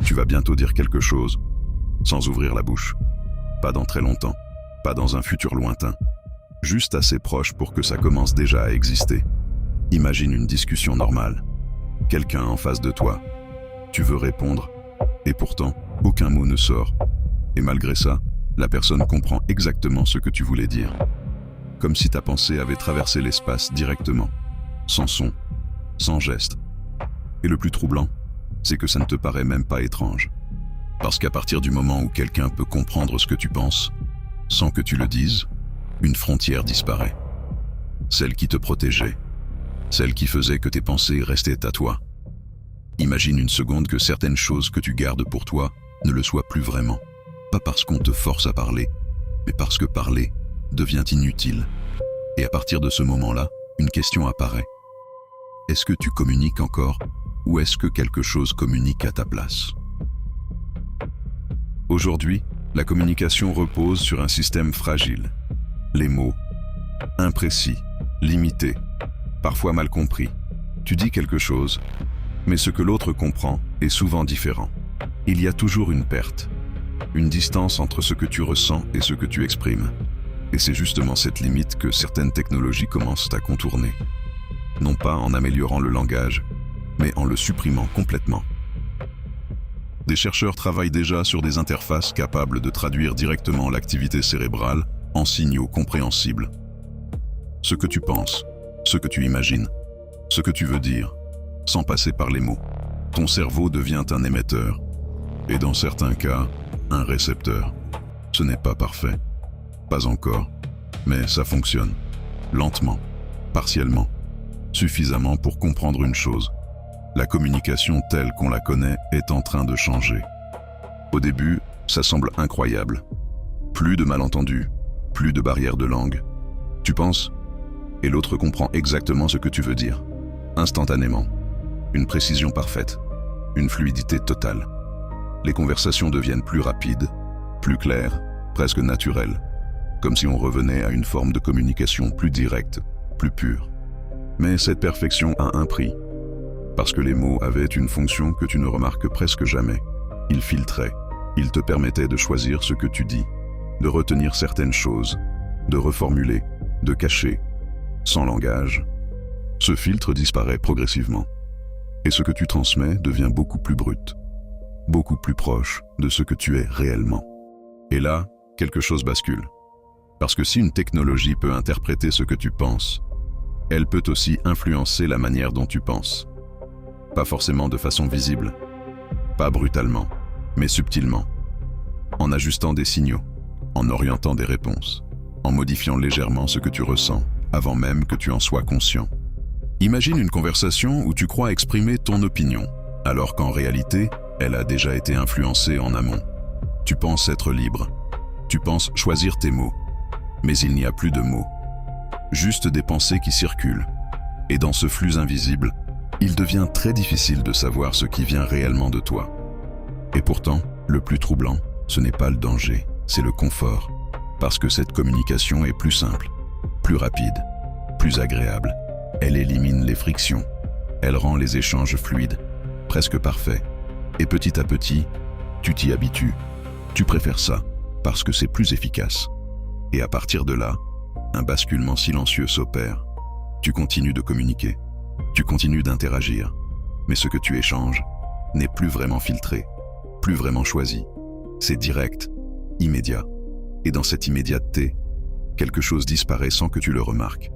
Tu vas bientôt dire quelque chose, sans ouvrir la bouche. Pas dans très longtemps, pas dans un futur lointain. Juste assez proche pour que ça commence déjà à exister. Imagine une discussion normale. Quelqu'un en face de toi. Tu veux répondre, et pourtant, aucun mot ne sort. Et malgré ça, la personne comprend exactement ce que tu voulais dire. Comme si ta pensée avait traversé l'espace directement, sans son, sans geste. Et le plus troublant, c'est que ça ne te paraît même pas étrange. Parce qu'à partir du moment où quelqu'un peut comprendre ce que tu penses, sans que tu le dises, une frontière disparaît. Celle qui te protégeait, celle qui faisait que tes pensées restaient à toi. Imagine une seconde que certaines choses que tu gardes pour toi ne le soient plus vraiment. Pas parce qu'on te force à parler, mais parce que parler devient inutile. Et à partir de ce moment-là, une question apparaît. Est-ce que tu communiques encore, ou est-ce que quelque chose communique à ta place? Aujourd'hui, la communication repose sur un système fragile. Les mots, imprécis, limités, parfois mal compris. Tu dis quelque chose, mais ce que l'autre comprend est souvent différent. Il y a toujours une perte, une distance entre ce que tu ressens et ce que tu exprimes. Et c'est justement cette limite que certaines technologies commencent à contourner. Non pas en améliorant le langage, mais en le supprimant complètement. Des chercheurs travaillent déjà sur des interfaces capables de traduire directement l'activité cérébrale en signaux compréhensibles. Ce que tu penses, ce que tu imagines, ce que tu veux dire, sans passer par les mots. Ton cerveau devient un émetteur, et dans certains cas, un récepteur. Ce n'est pas parfait, pas encore, mais ça fonctionne, lentement, partiellement, suffisamment pour comprendre une chose. La communication telle qu'on la connaît est en train de changer. Au début, ça semble incroyable. Plus de malentendus, plus de barrières de langue. Tu penses, et l'autre comprend exactement ce que tu veux dire. Instantanément. Une précision parfaite. Une fluidité totale. Les conversations deviennent plus rapides, plus claires, presque naturelles. Comme si on revenait à une forme de communication plus directe, plus pure. Mais cette perfection a un prix. Parce que les mots avaient une fonction que tu ne remarques presque jamais. Ils filtraient, ils te permettaient de choisir ce que tu dis, de retenir certaines choses, de reformuler, de cacher. Sans langage, ce filtre disparaît progressivement. Et ce que tu transmets devient beaucoup plus brut, beaucoup plus proche de ce que tu es réellement. Et là, quelque chose bascule. Parce que si une technologie peut interpréter ce que tu penses, elle peut aussi influencer la manière dont tu penses. Pas forcément de façon visible, pas brutalement, mais subtilement, en ajustant des signaux, en orientant des réponses, en modifiant légèrement ce que tu ressens, avant même que tu en sois conscient. Imagine une conversation où tu crois exprimer ton opinion, alors qu'en réalité, elle a déjà été influencée en amont. Tu penses être libre, tu penses choisir tes mots, mais il n'y a plus de mots, juste des pensées qui circulent. Et dans ce flux invisible, il devient très difficile de savoir ce qui vient réellement de toi. Et pourtant, le plus troublant, ce n'est pas le danger, c'est le confort. Parce que cette communication est plus simple, plus rapide, plus agréable. Elle élimine les frictions. Elle rend les échanges fluides, presque parfaits. Et petit à petit, tu t'y habitues. Tu préfères ça, parce que c'est plus efficace. Et à partir de là, un basculement silencieux s'opère. Tu continues de communiquer. Tu continues d'interagir, mais ce que tu échanges n'est plus vraiment filtré, plus vraiment choisi. C'est direct, immédiat. Et dans cette immédiateté, quelque chose disparaît sans que tu le remarques.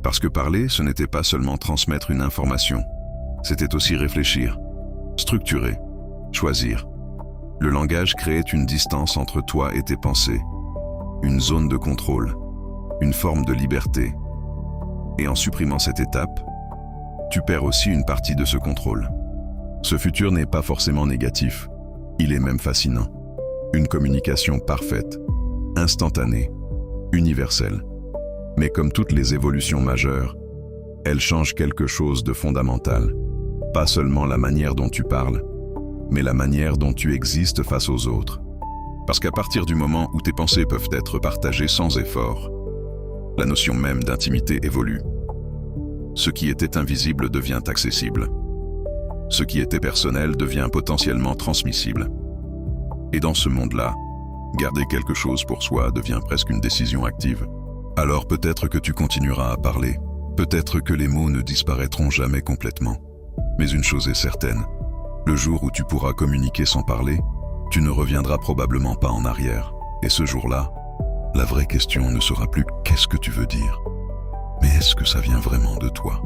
Parce que parler, ce n'était pas seulement transmettre une information, c'était aussi réfléchir, structurer, choisir. Le langage créait une distance entre toi et tes pensées, une zone de contrôle, une forme de liberté. Et en supprimant cette étape, tu perds aussi une partie de ce contrôle. Ce futur n'est pas forcément négatif, il est même fascinant. Une communication parfaite, instantanée, universelle. Mais comme toutes les évolutions majeures, elle change quelque chose de fondamental. Pas seulement la manière dont tu parles, mais la manière dont tu existes face aux autres. Parce qu'à partir du moment où tes pensées peuvent être partagées sans effort, la notion même d'intimité évolue. Ce qui était invisible devient accessible. Ce qui était personnel devient potentiellement transmissible. Et dans ce monde-là, garder quelque chose pour soi devient presque une décision active. Alors peut-être que tu continueras à parler, peut-être que les mots ne disparaîtront jamais complètement. Mais une chose est certaine, le jour où tu pourras communiquer sans parler, tu ne reviendras probablement pas en arrière. Et ce jour-là, la vraie question ne sera plus « qu'est-ce que tu veux dire ?» mais « est-ce que ça vient vraiment de toi ?»